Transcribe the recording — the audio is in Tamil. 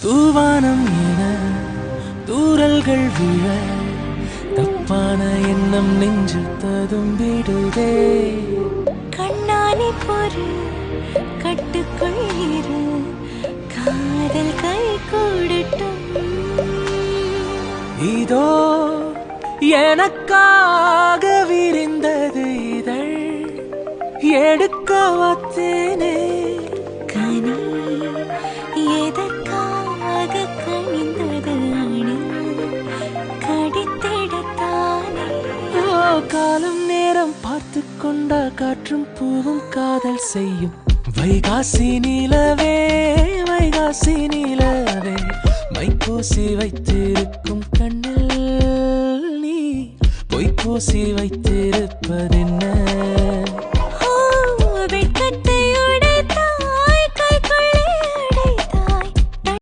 தூவானம் என தூறல்கள் விழ தப்பான எண்ணம் நெஞ்சில் ததும்பிடுதே. கண்ணானி பொறு கட்டுக்குள் இரு காதல் கை கூடட்டும். இதோ எனக்காக விரிந்தது இதழ் எடுக்க வந்தேனே. கனி எதற்காக கனிந்தது அணி கடித்திடத்தானே. காலம் நேரம் பார்த்து கொண்டா காற்றும் பூவும் காதல் செய்யும். வைகாசி நிலவே வைகாசி நிலவே மைப்பூசி வைத்திருக்கும் கண்ணில் நீ பொய்ப்பூசி வைத்திருப்பதென்ன?